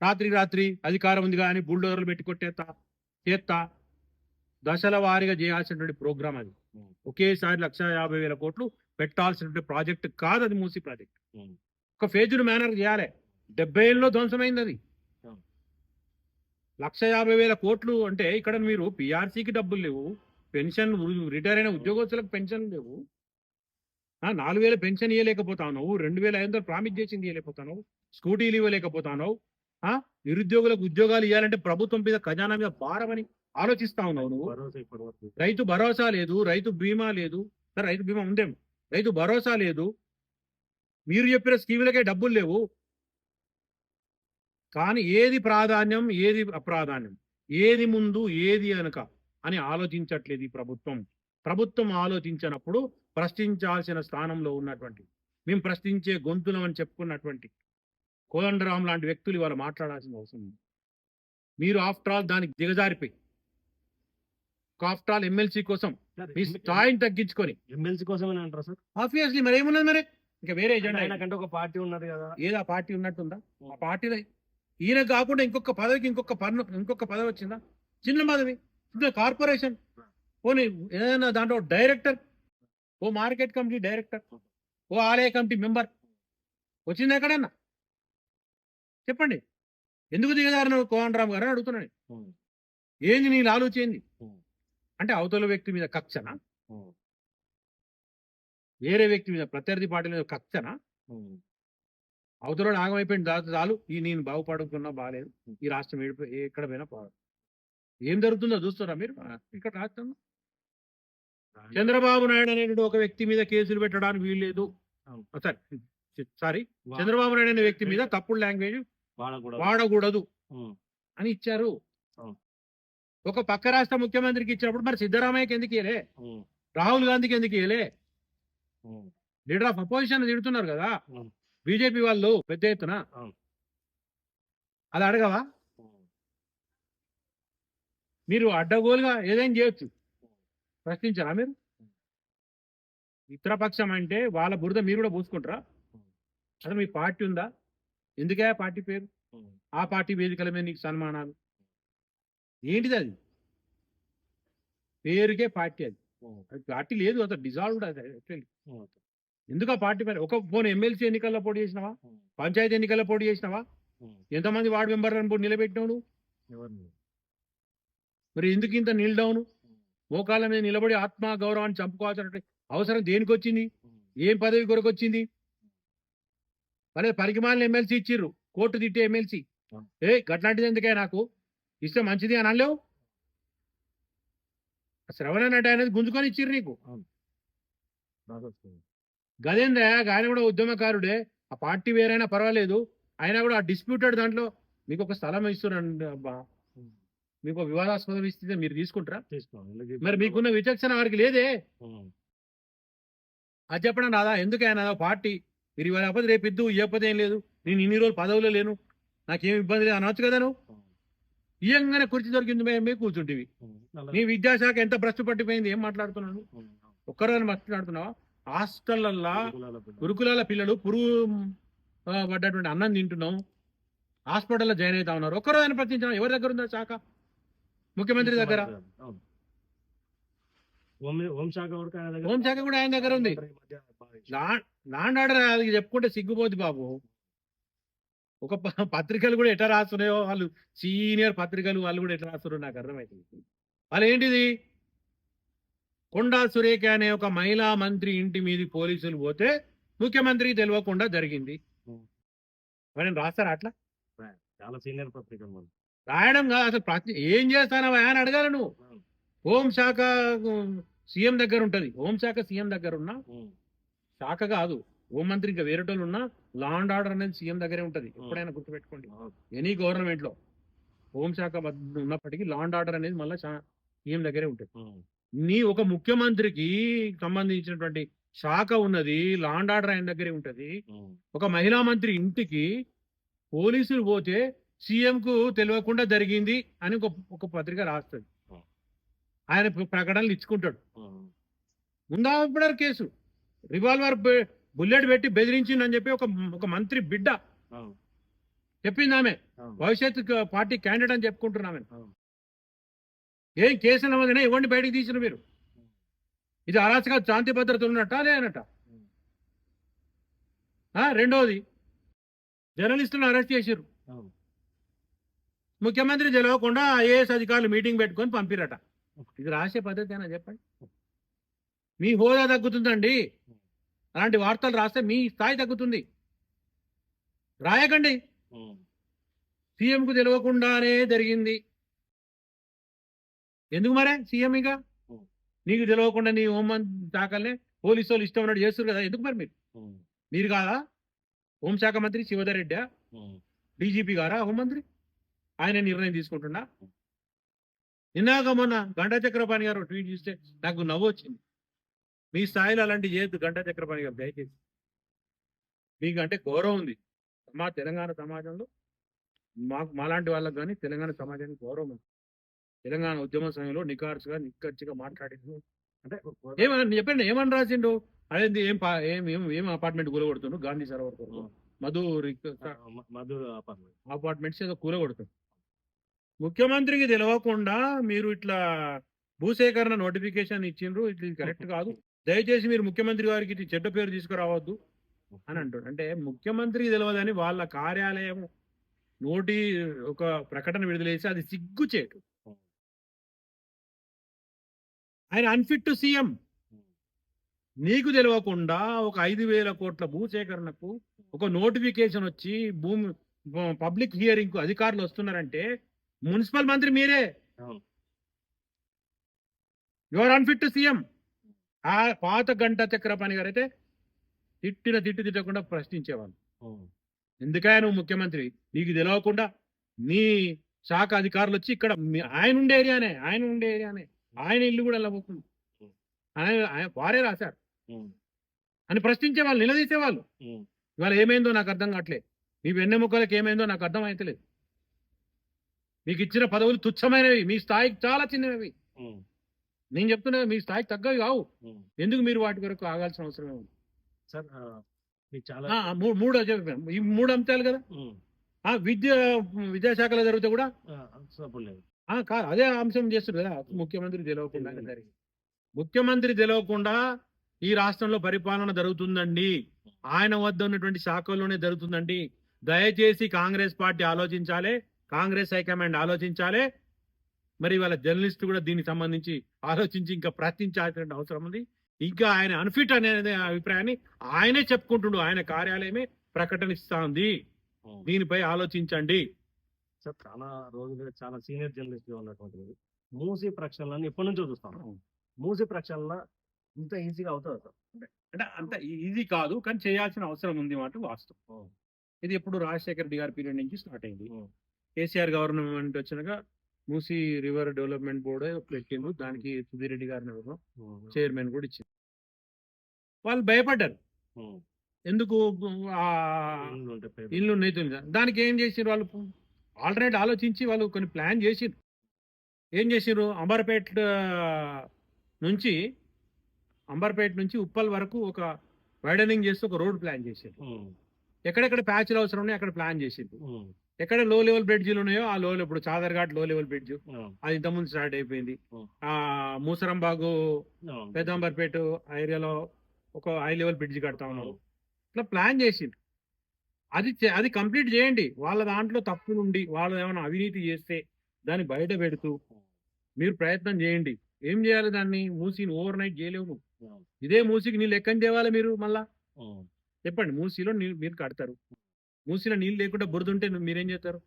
[SPEAKER 2] రాత్రి అధికారం ఉంది కానీ బుల్డోజర్లు పెట్టి కొట్టేస్తా చేస్తా దశల వారీగా చేయాల్సినటువంటి ప్రోగ్రామ్ అది.
[SPEAKER 1] ఉమ్,
[SPEAKER 2] ఒకేసారి 1,50,000 కోట్లు పెట్టాల్సినటువంటి ప్రాజెక్ట్ కాదు అది. మూసీ ప్రాజెక్ట్
[SPEAKER 1] ఉమ్,
[SPEAKER 2] ఒక ఫేజ్డ్ మేనర్ చేయాలి. 70 ఏళ్ళలో ధ్వంసమైంది అది.
[SPEAKER 1] అవును.
[SPEAKER 2] 1,50,000 కోట్లు అంటే ఇక్కడ మీరు పిఆర్సీకి డబ్బులు లేవు, పెన్షన్ రిటైర్ అయిన ఉద్యోగస్తులకు పెన్షన్ లేవు, 4,000 పెన్షన్ ఇవ్వలేకపోతావు, 2,500 ప్రామిస్ చేసింది ఇవ్వలేకపోతావు, స్కూటీలు ఇవ్వలేకపోతావు, నిరుద్యోగులకు ఉద్యోగాలు ఇవ్వాలంటే ప్రభుత్వం మీద ఖజానా మీద భారమని ఆలోచిస్తా ఉన్నావు నువ్వు.
[SPEAKER 1] భరోసా ఇప్పటివరకు
[SPEAKER 2] రైతు భరోసా లేదు, రైతు బీమా లేదు. సరే రైతు బీమా ఉందేమో, రైతు భరోసా లేదు. మీరు చెప్పిన స్కీములకే డబ్బులు లేవు. కానీ ఏది ప్రాధాన్యం, ఏది అప్రాధాన్యం, ఏది ముందు ఏది వెనుక అని ఆలోచించట్లేదు ఈ ప్రభుత్వం. ప్రభుత్వం ఆలోచించినప్పుడు ప్రశ్నించాల్సిన స్థానంలో ఉన్నటువంటి, మేము ప్రశ్నించే గొంతులం అని చెప్పుకున్నటువంటి కోదండరాం లాంటి వ్యక్తులు ఇవాళ మాట్లాడాల్సిన అవసరం ఉంది. మీరు ఆఫ్టర్ ఆల్ దానికి దిగజారిపోయి, ఆఫ్టర్ ఆల్ ఎమ్మెల్సీ కోసం మీ స్థాయిని తగ్గించుకొని,
[SPEAKER 1] ఎమ్మెల్సీ కోసమని అంటారా సార్?
[SPEAKER 2] ఆబ్వియస్లీ మరి ఏమున్నది మరి, ఇంకా వేరే ఎజెండా
[SPEAKER 1] ఆయనకంటే ఒక పార్టీ ఉన్నది కదా.
[SPEAKER 2] ఏదో ఆ పార్టీ ఉన్నట్టుందా? ఆ పార్టీలో ఈయన కాకుండా ఇంకొక పదవికి ఇంకొక పదవి వచ్చిందా? చిన్న పదవి, చిన్న కార్పొరేషన్, పోనీ ఏదైనా దాంట్లో డైరెక్టర్, ఓ మార్కెట్ కమిటీ డైరెక్టర్, ఓ ఆలయ కమిటీ మెంబర్ వచ్చింది ఎక్కడన్నా? చెప్పండి. ఎందుకు దిగజారిన కోదండరాం గారు అని అడుగుతున్నాను.
[SPEAKER 1] ఉమ్,
[SPEAKER 2] ఏంది నీ ఆలోచింది?
[SPEAKER 1] ఉమ్,
[SPEAKER 2] అంటే అవతల వ్యక్తి మీద కక్షనా,
[SPEAKER 1] ఉమ్,
[SPEAKER 2] వేరే వ్యక్తి మీద ప్రత్యర్థి పార్టీ మీద కక్షనా?
[SPEAKER 1] ఉమ్,
[SPEAKER 2] అవతల ఆగమైపోయింది చాలు, నేను బాగుపడుకున్నా బాగాలేదు, ఈ రాష్ట్రం ఎక్కడ పోయినా ఏం జరుగుతుందో చూస్తారా మీరు? ఇక్కడ రాష్ట్రం చంద్రబాబు నాయుడు అనేటువంటి ఒక వ్యక్తి మీద కేసులు పెట్టడానికి వీల్లేదు. సారీ, చంద్రబాబు నాయుడు అనే వ్యక్తి మీద తప్పుడు లాంగ్వేజ్ వాడకూడదు
[SPEAKER 1] ఉమ్,
[SPEAKER 2] అని ఇచ్చారు.
[SPEAKER 1] అవును.
[SPEAKER 2] ఒక పక్క రాష్ట్ర ముఖ్యమంత్రికి ఇచ్చినప్పుడు మరి సిద్ధరామయ్యకి ఎందుకు ఇయ్యలే?
[SPEAKER 1] ఉమ్,
[SPEAKER 2] రాహుల్ గాంధీకి ఎందుకు ఇయ్యలే?
[SPEAKER 1] ఉమ్,
[SPEAKER 2] లీడర్ ఆఫ్ అపోజిషన్ తిడుతున్నారు కదా
[SPEAKER 1] ఉమ్,
[SPEAKER 2] బీజేపీ వాళ్ళు పెద్ద ఎత్తున.
[SPEAKER 1] అవును.
[SPEAKER 2] అది అడగవా?
[SPEAKER 1] ఉమ్,
[SPEAKER 2] మీరు అడ్డగోలుగా ఏదైనా చేయొచ్చు, ప్రశ్నించారా మీరు? మిత్రపక్షం అంటే వాళ్ళ బురద మీరు కూడా పూసుకుంటారా? అసలు మీ పార్టీ ఉందా? ఎందుకే పార్టీ పేరు?
[SPEAKER 1] ఉమ్,
[SPEAKER 2] ఆ పార్టీ వేదికల మీద నీకు సన్మానాలు ఏంటిది? అది పేరుకే పార్టీ. అది
[SPEAKER 1] ఉమ్,
[SPEAKER 2] పార్టీ లేదు, అసలు డిజాల్వ్డ్. అది actually.
[SPEAKER 1] ఉమ్,
[SPEAKER 2] ఎందుకు ఆ పార్టీ పేరు? ఒక ఫోన్ ఎమ్మెల్సీ ఎన్నికల్లో పోటీ చేసినావా?
[SPEAKER 1] ఉమ్,
[SPEAKER 2] పంచాయతీ ఎన్నికల్లో పోటీ చేసినావా?
[SPEAKER 1] ఉమ్,
[SPEAKER 2] ఎంతమంది వార్డు మెంబర్లను నిలబెట్టినావు నువ్వు?
[SPEAKER 1] ఎవరిని?
[SPEAKER 2] మరి ఎందుకు ఇంత నీల్ డౌన్? మోకాళ్ళ మీద నిలబడి ఆత్మ గౌరవాన్ని చంపుకోవాల్సిన అవసరం దేనికి వచ్చింది?
[SPEAKER 1] ఉమ్,
[SPEAKER 2] ఏం పదవి కొరకు వచ్చింది? మళ్ళీ పరికిమాలిన ఎమ్మెల్సీ ఇచ్చిర్రు, కోర్టు తిట్టే ఎమ్మెల్సీ. గట్లాంటిది ఎందుకే, నాకు ఇస్తే మంచిది అని అనలేవు. శ్రవణ నట అనేది గుంజుకొని ఇచ్చిర్రు నీకు.
[SPEAKER 1] బాగా వస్తుంది.
[SPEAKER 2] గదేంద్రా, ఆయన కూడా ఉద్యమకారుడే, ఆ పార్టీ వేరైనా పర్వాలేదు, అయినా కూడా ఆ డిస్ప్యూటెడ్ దాంట్లో మీకు ఒక స్థలం ఇస్తున్నాడు అబ్బా,
[SPEAKER 1] ఉమ్,
[SPEAKER 2] మీకు ఒక వివాదాస్పదం ఇస్తే మీరు తీసుకుంటారా?
[SPEAKER 1] తీసుకోండి.
[SPEAKER 2] మరి మీకున్న విచక్షణ వారికి లేదే.
[SPEAKER 1] ఉమ్,
[SPEAKER 2] అది చెప్పడం రాదా? ఎందుకు ఆయన పార్టీ మీరు ఇవాళ అప్పటి రేపు ఇద్దు ఇవ్వకపోతే ఏం లేదు, నేను ఇన్ని రోజులు పదవులో లేను, నాకేం ఇబ్బంది లేదు అనవచ్చు కదా నువ్వు.
[SPEAKER 1] ఉమ్,
[SPEAKER 2] ఇయంగానే కుర్చీ దొరికింది మేము కూర్చుంటివి. నీ విద్యాశాఖ ఎంత భ్రష్టు పట్టిపోయింది, ఏం మాట్లాడుతున్నాను? ఒక్కరోజు మాట్లాడుతున్నావా? హాస్టల్లల్లా గురుకులాల పిల్లలు పురుగు పడ్డటువంటి అన్నం తింటున్నాం, హాస్పిటల్లో జాయిన్ అవుతా ఉన్నారు. ఒక్కరోజు ప్రశ్నించాం. ఎవరి దగ్గర ఉందా శాఖ? ముఖ్యమంత్రి దగ్గర.
[SPEAKER 1] హోంశాఖ
[SPEAKER 2] హోంశాఖ కూడా ఆయన దగ్గర ఉంది. లాండ్ ఆర్డర్ అది చెప్పుకుంటే సిగ్గుపోద్ది బాబు. ఒక పత్రికలు కూడా ఎట్లా రాస్తున్నాయో వాళ్ళు, సీనియర్ పత్రికలు వాళ్ళు కూడా ఎట్లా రాస్తున్నారో నాకు అర్థమవుతుంది. వాళ్ళు ఏంటిది, కొండా సురేఖ అనే ఒక మహిళా మంత్రి ఇంటి మీది పోలీసులు పోతే ముఖ్యమంత్రికి తెలియకుండా జరిగింది. మరి రాస్తారా అట్లా?
[SPEAKER 1] చాలా సీనియర్ పత్రికలు
[SPEAKER 2] రాయడం కాదు, అసలు ఏం చేస్తానో ఆయన అడగాలి నువ్వు. హోంశాఖ సీఎం దగ్గర ఉంటది. హోంశాఖ సీఎం దగ్గర ఉన్నా శాఖ కాదు, హోంమంత్రి ఇంకా వేరేటోళ్ళు ఉన్నా లా అండ్ ఆర్డర్ అనేది సీఎం దగ్గరే ఉంటది. ఎప్పుడైనా గుర్తుపెట్టుకోండి, ఎనీ గవర్నమెంట్ లో హోంశాఖ ఉన్నప్పటికీ లా అండ్ ఆర్డర్ అనేది మళ్ళీ సీఎం దగ్గరే ఉంటుంది. నీ ఒక ముఖ్యమంత్రికి సంబంధించినటువంటి శాఖ ఉన్నది, లా అండ్ ఆర్డర్ ఆయన దగ్గరే ఉంటది. ఒక మహిళా మంత్రి ఇంటికి పోలీసులు పోతే సీఎం కు తెలియకుండా జరిగింది అని ఒక పత్రిక రాస్తుంది. ఆయన ప్రకటనలు ఇచ్చుకుంటాడు. ముందా కేసు రివాల్వర్ బుల్లెట్ పెట్టి బెదిరించిందని చెప్పి ఒక మంత్రి బిడ్డ చెప్పింది. ఆమె భవిష్యత్ పార్టీ క్యాండిడేట్ అని చెప్పుకుంటున్నామే. ఏం కేసు నమోదైనా ఇవ్వండి, బయటకు తీసిన మీరు. ఇది అరాచక శాంతి భద్రతలు ఉన్నట్ట లేనట. రెండోది, జర్నలిస్టులను అరెస్ట్ చేశారు. ముఖ్యమంత్రి తెలియకుండా ఐఏఎస్ అధికారులు మీటింగ్ పెట్టుకొని పంపిరట. ఇది రాసే పద్ధతి అయినా చెప్పండి? మీ హోదా తగ్గుతుందండి. అలాంటి వార్తలు రాస్తే మీ స్థాయి తగ్గుతుంది. రాయకండి. సీఎంకు తెలియకుండానే జరిగింది. ఎందుకు మరే సీఎం ఇక నీకు తెలియకుండా నీ హోంమంత్రి శాఖలనే పోలీసు వాళ్ళు ఇష్టం ఉన్నట్టు చేస్తారు కదా, ఎందుకు మరి మీరు కాదా హోంశాఖ మంత్రి శివధర్ రెడ్డి, డీజీపీ గారా హోంమంత్రి? ఆయన నిర్ణయం తీసుకుంటున్నా. నిన్నాక మొన్న గంటా చక్రపాణి గారు ట్వీట్ చేస్తే నాకు నవ్వు వచ్చింది. మీ స్థాయిలో అలాంటి చేయొద్దు గంటా చక్రపాణి గారు, దయచేసి. మీకు అంటే గౌరవం ఉంది. తెలంగాణ సమాజంలో మాలాంటి వాళ్ళకి కానీ తెలంగాణ సమాజానికి గౌరవం ఉంది. తెలంగాణ ఉద్యమ సమయంలో నిక్కచ్చిగా మాట్లాడింది. అంటే ఏమని చెప్పండి, ఏమని రాసిండు? అదేంటి ఏం అపార్ట్మెంట్ కూలగొడుతుండు, గాంధీ సరోవర్ మధు అపార్ట్మెంట్స్ ఏదో కూలగొడుతుంది. ముఖ్యమంత్రికి తెలియకుండా మీరు ఇట్లా భూసేకరణ నోటిఫికేషన్ ఇచ్చిండ్రు, ఇది కరెక్ట్ కాదు, దయచేసి మీరు ముఖ్యమంత్రి గారికి ఇది చెడ్డ పేరు తీసుకురావద్దు అని అంటాడు. అంటే ముఖ్యమంత్రికి తెలియదని వాళ్ళ కార్యాలయం ఒక ప్రకటన విడుదల చేసి అది సిగ్గుచేటు. ఆయన అన్ఫిట్ టు సీఎం. నీకు తెలియకుండా ఒక 5,000 కోట్ల భూసేకరణకు ఒక నోటిఫికేషన్ వచ్చి పబ్లిక్ హియరింగ్ కు అధికారులు వస్తున్నారంటే మున్సిపల్ మంత్రి మీరే. Your unfit to CM. ఆ పాత గంటా చక్రపాణి గారు అయితే తిట్టకుండా ప్రశ్నించేవాళ్ళు. ఎందుకయ్యా నువ్వు ముఖ్యమంత్రి, నీకు తెలియకుండా నీ శాఖ అధికారులు వచ్చి ఇక్కడ ఆయన ఉండే ఏరియానే ఆయన ఇల్లు కూడా వెళ్ళబోతుంది, వారే రాశారు అని ప్రశ్నించేవాళ్ళు, నిలదీసేవాళ్ళు. ఇవాళ ఏమైందో నాకు అర్థం కావట్లేదు. మీ వెన్నెముకలకు ఏమైందో నాకు అర్థం అవుతలేదు. మీకు ఇచ్చిన పదవులు తుచ్చమైనవి, మీ స్థాయికి చాలా చిన్నవి. నేను చెప్తున్నా మీ స్థాయికి తగ్గవి కావు. ఎందుకు మీరు వాటి వరకు ఆగాల్సిన అవసరం ఉంది
[SPEAKER 1] సార్?
[SPEAKER 2] ఈ 3 అంశాలు కదా. విద్యాశాఖలో జరిగితే కూడా కాదు, అదే అంశం చేస్తారు కదా. ముఖ్యమంత్రి తెలియకుండా ముఖ్యమంత్రి తెలియకుండా ఈ రాష్ట్రంలో పరిపాలన జరుగుతుందండి. ఆయన వద్ద ఉన్నటువంటి శాఖల్లోనే జరుగుతుందండి. దయచేసి కాంగ్రెస్ పార్టీ ఆలోచించాలి, కాంగ్రెస్ హైకమాండ్ ఆలోచించాలి. మరి వాళ్ళ జర్నలిస్ట్ కూడా దీనికి సంబంధించి ఆలోచించి ఇంకా ప్రశ్నించాల్సిన అవసరం ఉంది. ఇంకా ఆయన అన్ఫిట్ అనే అభిప్రాయాన్ని ఆయనే చెప్పుకుంటుండు, ఆయన కార్యాలయమే ప్రకటనిస్తా ఉంది. దీనిపై ఆలోచించండి.
[SPEAKER 1] సార్, చాలా రోజులుగా చాలా సీనియర్ జర్నలిస్ట్ గా ఉన్నటువంటి మూసీ ప్రక్షాళన ఎప్పటి నుంచో చూస్తాం. మూసీ ప్రక్షాళన ఇంత ఈజీగా అవుతుంది సార్?
[SPEAKER 2] అంటే అంత ఈజీ కాదు, కానీ చేయాల్సిన అవసరం ఉంది మాట వాస్తవం. ఇది ఎప్పుడు రాజశేఖర రెడ్డి గారి పీరియడ్ నుంచి స్టార్ట్ అయింది. కేసీఆర్ గవర్నమెంట్ వచ్చినాక మూసీ రివర్ డెవలప్మెంట్ బోర్డు పెట్టిండ్రు. దానికి సుధీర్ రెడ్డి గారిని చైర్మన్ కూడా ఇచ్చింది. వాళ్ళు భయపడ్డారు. ఎందుకు? ఇల్లు ఉన్నాయి. దానికి ఏం చేసారు వాళ్ళు? ఆల్టర్నేట్ ఆలోచించి వాళ్ళు కొన్ని ప్లాన్ చేసిండ్రు. ఏం చేసిండ్రు, నుంచి అంబర్పేట నుంచి ఉప్పల్ వరకు ఒక వైడనింగ్ చేసి ఒక రోడ్ ప్లాన్ చేసిండ్రు. ఎక్కడెక్కడ ప్యాచ్లు అవసరం ఉన్నాయో అక్కడ ప్లాన్ చేసిండ్రు. ఎక్కడ లో లెవెల్ బ్రిడ్జిలు ఉన్నాయో ఆ లో ఇప్పుడు చాదర్ఘాట్ లో లెవెల్ బ్రిడ్జ్ అది ఇంతకుముందు స్టార్ట్ అయిపోయింది. ఆ మూసరంబాగు పెద్దంబర్పేట ఏరియాలో ఒక హై లెవెల్ బ్రిడ్జ్ కడతా ఉన్నారు. ఇట్లా ప్లాన్ చేసిండ్రు. అది కంప్లీట్ చేయండి. వాళ్ళ దాంట్లో తప్పు నుండి వాళ్ళు ఏమైనా అవినీతి చేస్తే దాన్ని బయట పెడుతూ మీరు ప్రయత్నం చేయండి. ఏం చేయాలి, దాన్ని మూసిని ఓవర్ నైట్ చేయలేవు నువ్వు. ఇదే మూసికి నీళ్ళు ఎక్కని తేవాలి మీరు మళ్ళా చెప్పండి. మూసిలో నీళ్ళు మీరు కడతారు, మూసిలో నీళ్ళు లేకుండా బురద ఉంటే మీరేం చేస్తారు?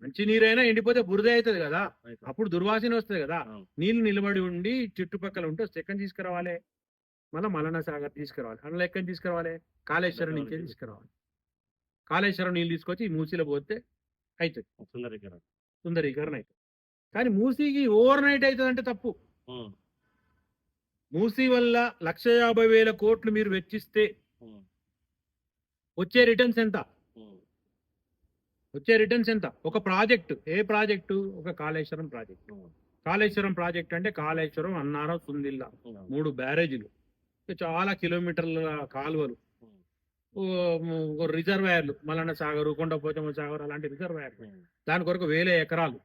[SPEAKER 2] మంచి నీరైనా ఎండిపోతే బురద అవుతుంది కదా, అప్పుడు దుర్వాసన వస్తుంది కదా. నీళ్లు నిలబడి ఉండి చుట్టుపక్కల ఉంటే ఎక్కడి తీసుకురావాలి? మళ్ళీ మలనా సాగర్ తీసుకురావాలి. అందులో ఎక్కడి తీసుకురావాలి? కాళేశ్వరం నుంచే తీసుకురావాలి. కాళేశ్వరం నీళ్ళు తీసుకొచ్చి ఈ మూసిలో పోతే అవుతుంది సుందరీకరణ అవుతుంది. కానీ మూసీకి ఓవర్ నైట్ అవుతుంది అంటే తప్పు. మూసీ వల్ల 1,50,000 కోట్లు మీరు వెచ్చిస్తే వచ్చే రిటర్న్స్ ఎంత? ఒక ప్రాజెక్టు, ఏ ప్రాజెక్టు? ఒక కాళేశ్వరం ప్రాజెక్టు. కాళేశ్వరం ప్రాజెక్ట్ అంటే కాళేశ్వరం, అన్నారం, సుందిల్ల 3 బ్యారేజీలు, చాలా కిలోమీటర్ల కాలువలు, రిజర్వాయర్లు, మల్లన్న సాగర్, కొండపోచమ్మ సాగర్ అలాంటి రిజర్వాయర్లు. దాని కొరకు 1000 ఎకరాలు,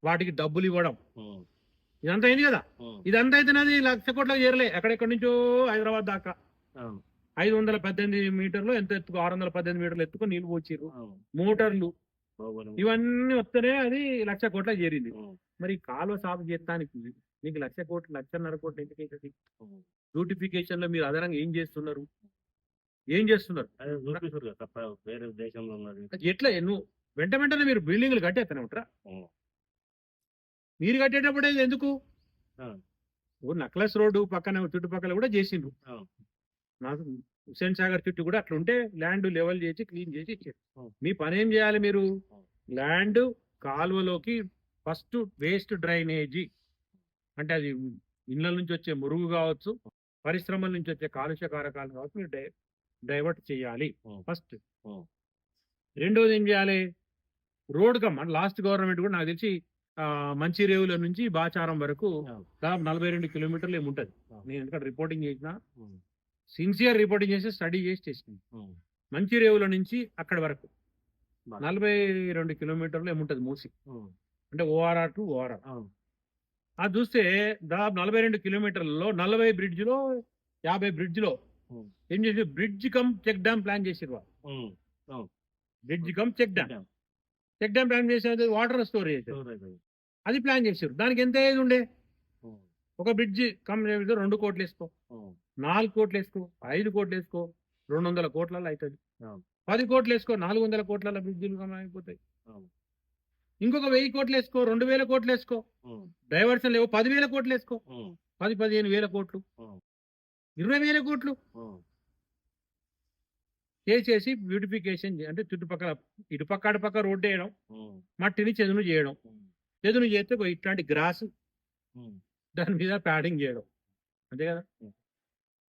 [SPEAKER 2] వాటికి డబ్బులు ఇవ్వడం, ఇదంతా అయింది కదా. ఇదంతా అయితే 1,00,000 కోట్లకు చేరలే. ఎక్కడెక్కడి నుంచో హైదరాబాద్ దాకా 518 మీటర్లు ఎంత ఎత్తుకు, 618 మీటర్లు ఎత్తుకు నీళ్లు పోచిర్రు, మోటార్లు, ఇవన్నీ వస్తేనే అది 1,00,000 కోట్లకు చేరింది. మరి కాలువ సాగు చేస్తానికి మీకు 1,00,000 కోట్లు, 1,50,000 కోట్లు ఎందుకైతుంది? బ్యూటిఫికేషన్ లో మీరు అదనంగా ఏం చేస్తున్నారు?
[SPEAKER 1] వేరే దేశంలో ఉన్నది
[SPEAKER 2] ఎట్లా నువ్వు వెంటనే మీరు బిల్డింగ్లు కట్టేస్తానే ఉంటారా? మీరు కట్టేటప్పుడే ఎందుకు? నక్లెస్ రోడ్డు పక్కన చుట్టుపక్కల కూడా చేసిండ్రు. నాకు హుస్సేన్ సాగర్ చుట్టూ కూడా అట్లా ఉంటే ల్యాండ్ లెవెల్ చేసి క్లీన్ చేసి ఇచ్చారు. మీ పని ఏం చేయాలి? మీరు ల్యాండ్ కాలువలోకి ఫస్ట్ వేస్ట్ డ్రైనేజీ అంటే అది ఇళ్ళ నుంచి వచ్చే మురుగు కావచ్చు, పరిశ్రమల నుంచి వచ్చే కాలుష్య కారకాలు కావచ్చు, మీరు డైవర్ట్ చేయాలి ఫస్ట్. రెండోది ఏం చేయాలి? రోడ్ కమ్మ లాస్ట్ గవర్నమెంట్ కూడా నాకు తెలిసి మంచిరేవుల నుంచి బాచారం వరకు దాదాపు 42 కిలోమీటర్లు ఏముంటది. నేను ఎందుకంటే రిపోర్టింగ్ చేసిన, సిన్సియర్ రిపోర్టింగ్ చేసి స్టడీ చేసిన. మంచిరేవుల నుంచి అక్కడి వరకు 42 కిలోమీటర్లు ఏముంటది మూసి, అంటే ఓఆర్ఆర్ టు ఓఆర్ఆర్. అది చూస్తే దాదాపు 42 కిలోమీటర్లలో 40 బ్రిడ్జ్లో 50 బ్రిడ్జ్లో ఏం చేసి bridge cum check dam plan చేసిరు. Bridge cum check dam plan చేసేది వాటర్ స్టోర్ చేశారు, అది ప్లాన్ చేశారు. దానికి ఎంత ఏది ఉండే? ఒక బ్రిడ్జ్ కమ్ 2 కోట్లు వేసుకో, 4 కోట్లు వేసుకో, 5 కోట్లు వేసుకో, 200 కోట్లలో అవుతుంది. 10 కోట్లు వేసుకో, 400 కోట్ల బ్రిడ్జిలు అయిపోతాయి. ఇంకొక 1000 కోట్లు వేసుకో, 2,000 కోట్లు వేసుకో, డైవర్షన్ లేవు 10,000 కోట్లు వేసుకో, 15,000 కోట్లు, 20,000 కోట్లు చేసేసి బ్యూటిఫికేషన్ అంటే చుట్టుపక్కల ఇటుపక్క అటుపక్క రోడ్డు వేయడం, మట్టిని చదును చేయడం. చదును చేస్తే ఇట్లాంటి గ్రాస్ దాని మీద ప్యాడింగ్ చేయడం, అంతే కదా.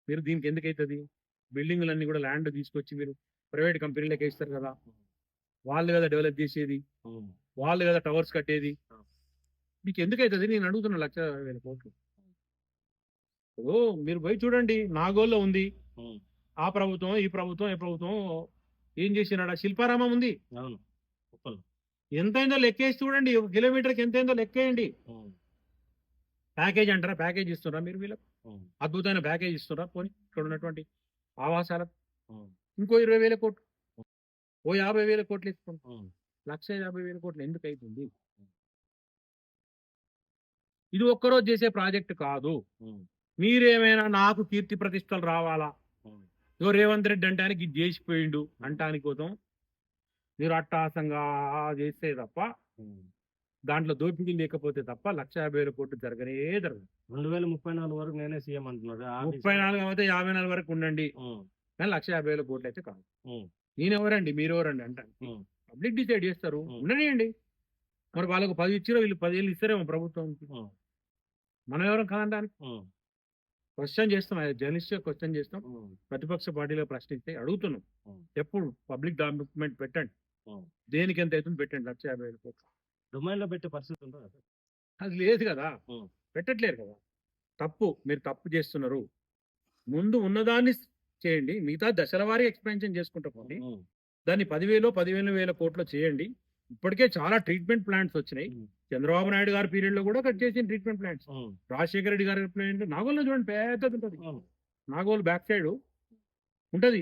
[SPEAKER 2] మీరు దీనికి ఎందుకు అవుతుంది? బిల్డింగ్లన్నీ కూడా ల్యాండ్ తీసుకొచ్చి మీరు ప్రైవేట్ కంపెనీలకు ఇస్తారు కదా, వాళ్ళు కదా డెవలప్ చేసేది, వాళ్ళు కదా టవర్స్ కట్టేది. మీకు ఎందుకు అవుతుంది? నేను అడుగుతున్నా 1,00,000 కోట్లు. మీరు పోయి చూడండి, నాగోల్లో ఉంది ఆ ప్రభుత్వం, ఈ ప్రభుత్వం, ఏ ప్రభుత్వం ఏం చేసినాడా? శిల్పారామం ఉంది, ఎంతైందో లెక్కేసి చూడండి. 1 కిలోమీటర్కి ఎంతైందో లెక్కేయండి. ప్యాకేజ్ అంటారా? ప్యాకేజ్ ఇస్తున్నారా మీరు? వీళ్ళకి అద్భుతమైన ప్యాకేజ్ ఇస్తున్నారా? పోనీ ఇక్కడ ఉన్నటువంటి ఆవాసాలకు ఇంకో 20,000 కోట్లు, ఓ 50,000 కోట్లు ఇస్తుంది. 1,50,000 కోట్లు ఎందుకు అవుతుంది? ఇది ఒక్కరోజు చేసే ప్రాజెక్ట్ కాదు. మీరేమైనా నాకు కీర్తి ప్రతిష్టలు రావాలా, రేవంత్ రెడ్డి అంటానికి ఇది చేసిపోయిండు అంటానికి కోసం మీరు అట్టాసంగా చేస్తే తప్ప, దాంట్లో దోపిడీ లేకపోతే తప్ప 1,50,000 కోట్లు జరగనే జరగదు.
[SPEAKER 1] 2034 వరకు నేనే సీఎం అంటున్నారు.
[SPEAKER 2] 34 అయితే 54 వరకు ఉండండి, కానీ 1,50,000 కోట్లు అయితే కాదు. నేనెవరండి, మీరెవరండి అంటాను. పబ్లిక్ డిసైడ్ చేస్తారు, ఉండనియండి. మరి వాళ్ళకు 10 ఇచ్చిరో, వీళ్ళు 10,000 ఇస్తారేమో ప్రభుత్వానికి. మనం ఎవరం కాదంటానికి క్వశ్చన్ చేస్తాం, జర్నలిస్ట్ క్వశ్చన్ చేస్తాం, ప్రతిపక్ష పార్టీలో ప్రశ్నిస్తే అడుగుతున్నాం. ఎప్పుడు పబ్లిక్ డాక్యుమెంట్ పెట్టండి,
[SPEAKER 1] ఉం.
[SPEAKER 2] దేనికి ఎంత అవుతుంది పెట్టండి 1,50,000 కోట్లు.
[SPEAKER 1] దుబాయ్లో పెట్టే పరిస్థితి ఉంటుందా సార్?
[SPEAKER 2] అది లేదు కదా,
[SPEAKER 1] ఉం.
[SPEAKER 2] పెట్టట్లేరు కదా. మీరు తప్పు చేస్తున్నారు. ముందు ఉన్నదాన్ని చేయండి, మిగతా దశల వారీ ఎక్స్పెన్షన్ చేసుకుంటా పోండి.
[SPEAKER 1] ఉం.
[SPEAKER 2] దాన్ని 10,000 కోట్లు చేయండి. ఇప్పటికే చాలా ట్రీట్మెంట్ ప్లాంట్స్ వచ్చినాయి.
[SPEAKER 1] ఉం.
[SPEAKER 2] చంద్రబాబు నాయుడు గారి పీరియడ్ లో కూడా కట్ చేసిన ట్రీట్మెంట్ ప్లాంట్స్.
[SPEAKER 1] ఉం.
[SPEAKER 2] రాజశేఖర రెడ్డి గారి ప్లాంట్ నాగోల్లో చూడండి పెద్దది ఉంటుంది.
[SPEAKER 1] ఉం.
[SPEAKER 2] నాగోల్ బ్యాక్ సైడ్ ఉంటది.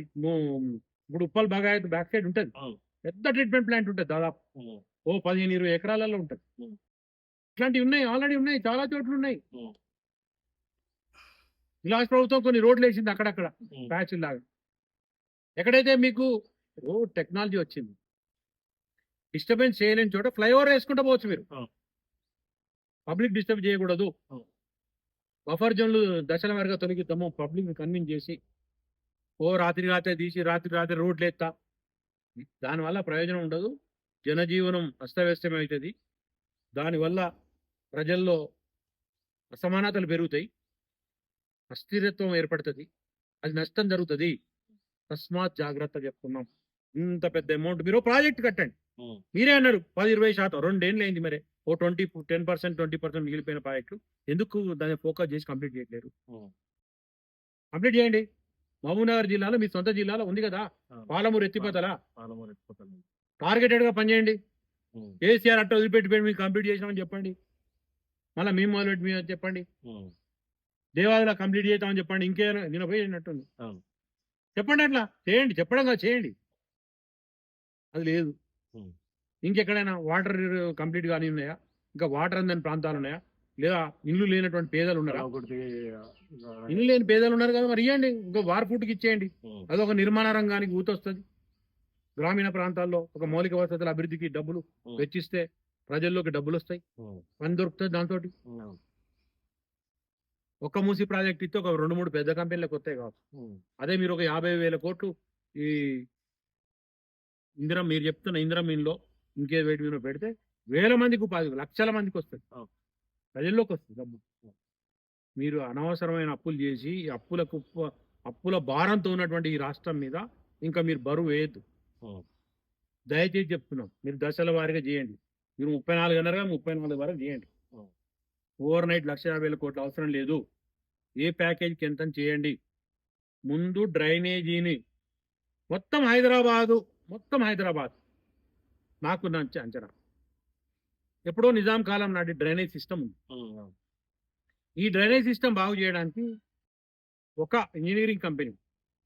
[SPEAKER 2] ఇప్పుడు ఉప్పల్ బాగాయత్ బ్యాక్ సైడ్ ఉంటది.
[SPEAKER 1] ఉం.
[SPEAKER 2] పెద్ద ట్రీట్మెంట్ ప్లాంట్ ఉంటుంది, దాదాపు
[SPEAKER 1] ఉం.
[SPEAKER 2] 15-20 ఎకరాలలో ఉంటుంది.
[SPEAKER 1] ఉం.
[SPEAKER 2] ఇట్లాంటివి ఉన్నాయి, ఆల్రెడీ ఉన్నాయి, చాలా చోట్ల ఉన్నాయి.
[SPEAKER 1] ఉం.
[SPEAKER 2] ఇలా ప్రభుత్వం కొన్ని రోడ్లు వేసింది అక్కడక్కడ
[SPEAKER 1] ఉం.
[SPEAKER 2] ప్యాచ్ లాగా. ఎక్కడైతే మీకు టెక్నాలజీ వచ్చింది, డిస్టర్బెన్స్ చేయలేని చోట ఫ్లైఓవర్ వేసుకుంటూ పోవచ్చు మీరు.
[SPEAKER 1] అవును.
[SPEAKER 2] పబ్లిక్ డిస్టర్బ్ చేయకూడదు.
[SPEAKER 1] అవును.
[SPEAKER 2] బఫర్ జోన్లు దశల వారీగా తొలగిద్దాము, పబ్లిక్ కన్విన్స్ చేసి రాత్రి తీసి రాత్రి రోడ్లు ఎత్తా. దానివల్ల ప్రయోజనం ఉండదు, జనజీవనం అస్తవ్యస్తం అవుతుంది. దానివల్ల ప్రజల్లో అసమానతలు పెరుగుతాయి, అస్థిరత్వం ఏర్పడుతుంది, అది నష్టం జరుగుతుంది. తస్మాత్ జాగ్రత్త చెప్తున్నాం. ఇంత పెద్ద అమౌంట్ మీరు ప్రాజెక్ట్ కట్టండి.
[SPEAKER 1] ఉం.
[SPEAKER 2] మీరే అన్నారు 10-20%, 2 ఏళ్ళు అయింది. మరి 10% మిగిలిపోయిన ప్రాజెక్టులు ఎందుకు దాన్ని ఫోకస్ చేసి కంప్లీట్ చేయట్లేరు?
[SPEAKER 1] ఉం.
[SPEAKER 2] కంప్లీట్ చేయండి. మహబూబ్నగర్ జిల్లాలో, మీ సొంత జిల్లాలో ఉంది కదా
[SPEAKER 1] అవును.
[SPEAKER 2] పాలమూరు ఎత్తిపోతల,
[SPEAKER 1] పాలమూరు ఎత్తిపోతల.
[SPEAKER 2] టార్గెటెడ్ గా పనిచేయండి.
[SPEAKER 1] ఉం.
[SPEAKER 2] కేసీఆర్ అట్ట వదిలిపెట్టి మీరు కంప్లీట్ చేసినామని చెప్పండి. మళ్ళీ మేము మొదలుపెట్టి మేము చెప్పండి.
[SPEAKER 1] ఉం.
[SPEAKER 2] దేవాదిలో కంప్లీట్ చేద్దామని చెప్పండి. ఇంకేమైనా నేను పోయినట్టుంది
[SPEAKER 1] అవును.
[SPEAKER 2] చెప్పండి, అట్లా చేయండి, చెప్పడం కాదు చేయండి. అది లేదు.
[SPEAKER 1] ఉం.
[SPEAKER 2] ఇంకెక్కడైనా వాటర్ కంప్లీట్ గానీ ఉన్నాయా? ఇంకా వాటర్ అందని ప్రాంతాలు ఉన్నాయా? లేదా ఇల్లు లేనటువంటి పేదలు ఉన్నారా?
[SPEAKER 1] ఒకటి,
[SPEAKER 2] ఇల్లు లేని పేదలు ఉన్నారు కదా, మరి ఇవ్వండి. ఇంకా వార్ ఫుడ్కి ఇచ్చేయండి.
[SPEAKER 1] ఉం.
[SPEAKER 2] అదొక నిర్మాణ రంగానికి ఊతొస్తుంది. గ్రామీణ ప్రాంతాల్లో ఒక మౌలిక వసతుల అభివృద్ధికి డబ్బులు
[SPEAKER 1] ఉం.
[SPEAKER 2] వెచ్చిస్తే ప్రజల్లోకి డబ్బులు వస్తాయి,
[SPEAKER 1] ఉం.
[SPEAKER 2] పని దొరుకుతుంది. దాంతో
[SPEAKER 1] అవును.
[SPEAKER 2] ఒక్క మూసి ప్రాజెక్ట్ ఇస్తే ఒక 2-3 పెద్ద కంపెనీలకు వస్తాయి కావచ్చు.
[SPEAKER 1] ఉం.
[SPEAKER 2] అదే మీరు ఒక 50,000 కోట్లు ఈ మీరు చెప్తున్న ఇందిరమీన్లో ఇంకే వేటి మీద పెడితే వేల మందికి ఉపాధి, లక్షల మందికి వస్తుంది,
[SPEAKER 1] అవును.
[SPEAKER 2] ప్రజల్లోకి వస్తుంది డబ్బు. మీరు అనవసరమైన అప్పులు చేసి అప్పుల భారంతో ఉన్నటువంటి ఈ రాష్ట్రం మీద ఇంకా మీరు బరువు వేయద్దు.
[SPEAKER 1] ఉం.
[SPEAKER 2] దయచేసి చెప్తున్నాం, మీరు దశల వారీగా చేయండి. మీరు 34 అన్నారుగా, 34 వరకు చేయండి.
[SPEAKER 1] ఉం.
[SPEAKER 2] ఓవర్ నైట్ 1,50,000 కోట్లు అవసరం లేదు. ఏ ప్యాకేజీకి ఎంత చేయండి. ముందు డ్రైనేజీని మొత్తం హైదరాబాద్ నాకు అంచనా ఎప్పుడో నిజాం కాలం నాటి డ్రైనేజ్ సిస్టమ్ ఉంది.
[SPEAKER 1] ఉం.
[SPEAKER 2] ఈ డ్రైనేజ్ సిస్టమ్ బాగు చేయడానికి ఒక ఇంజనీరింగ్ కంపెనీ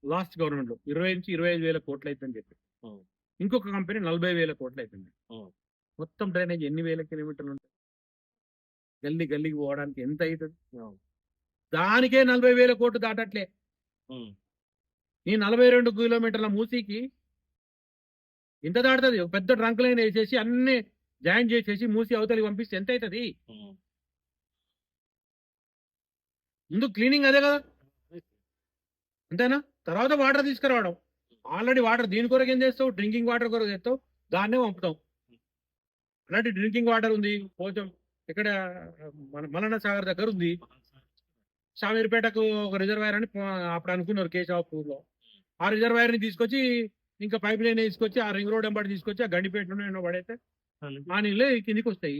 [SPEAKER 2] లాస్ట్ గవర్నమెంట్ లో 20-25,000 కోట్లు అవుతుందని చెప్పి,
[SPEAKER 1] ఉం.
[SPEAKER 2] ఇంకొక కంపెనీ 40,000 కోట్లు అవుతుంది.
[SPEAKER 1] ఉం.
[SPEAKER 2] మొత్తం డ్రైనేజ్ ఎన్ని వేల కిలోమీటర్లు ఉంటుంది? గల్లీకి పోవడానికి ఎంత అవుతుంది?
[SPEAKER 1] అవును.
[SPEAKER 2] దానికే 40,000 కోట్లు దాటట్లే.
[SPEAKER 1] ఉం.
[SPEAKER 2] ఈ 42 కిలోమీటర్ల మూసీకి ఇంత దాటుతుంది. ఒక పెద్ద ట్రంక్ లైన్ వేసేసి అన్ని జాయిన్ చేసేసి మూసి అవతలికి పంపిస్తే ఎంత అవుతుంది?
[SPEAKER 1] ఉం.
[SPEAKER 2] ముందు క్లీనింగ్ అదే కదా, అంతేనా? తర్వాత వాటర్ తీసుకురావడం. ఆల్రెడీ వాటర్ దీని కొరకు ఏం చేస్తావు? డ్రింకింగ్ వాటర్ కొరకు చేస్తావు, దాన్నే పంపుతాం. అలాంటి డ్రింకింగ్ వాటర్ ఉంది కొంచెం ఇక్కడ మలన్న సాగర్ దగ్గర ఉంది. షామీర్పేటకు ఒక రిజర్వాయర్ అని అప్పుడు అనుకున్నారు కేశవాపూర్లో. ఆ రిజర్వాయర్ ని తీసుకొచ్చి ఇంకా పైప్ లైన్ తీసుకొచ్చి ఆ రింగ్ రోడ్ ఎంబడి తీసుకొచ్చి ఆ గండిపేటలో పడైతే ఆ నీళ్ళే కిందికి వస్తాయి.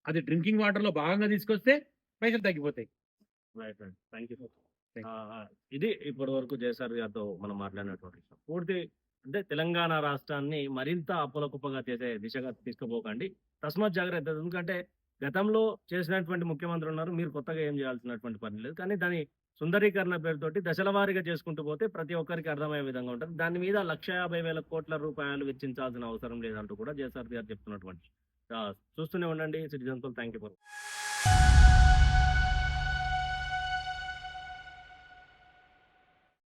[SPEAKER 2] అది డ్రింకింగ్ వాటర్ లో భాగంగా తీసుకొస్తే పైసలు తగ్గిపోతాయి.
[SPEAKER 1] Right right, thank you. ఇది ఇప్పటి వరకు జయసార్ గారితో మనం మాట్లాడినటువంటి విషయం. పూర్తి అంటే తెలంగాణ రాష్ట్రాన్ని మరింత అప్పుల కుప్పగా చేసే దిశగా తీసుకుపోకండి, తస్మాత్ జాగ్రత్త. ఎందుకంటే గతంలో చేసినటువంటి ముఖ్యమంత్రి ఉన్నారు, మీరు కొత్తగా ఏం చేయాల్సినటువంటి పని లేదు. కానీ దాని సుందరీకరణ పేరుతోటి దశల వారీగా చేసుకుంటూ పోతే ప్రతి ఒక్కరికి అర్థమయ్యే విధంగా ఉంటుంది. దాని మీద 1,50,000 కోట్ల రూపాయలు వెచ్చించాల్సిన అవసరం లేదంటూ కూడా జయసార్ గారు చెప్తున్నటువంటి. చూస్తూనే ఉండండి సిటిజన్. Thank you.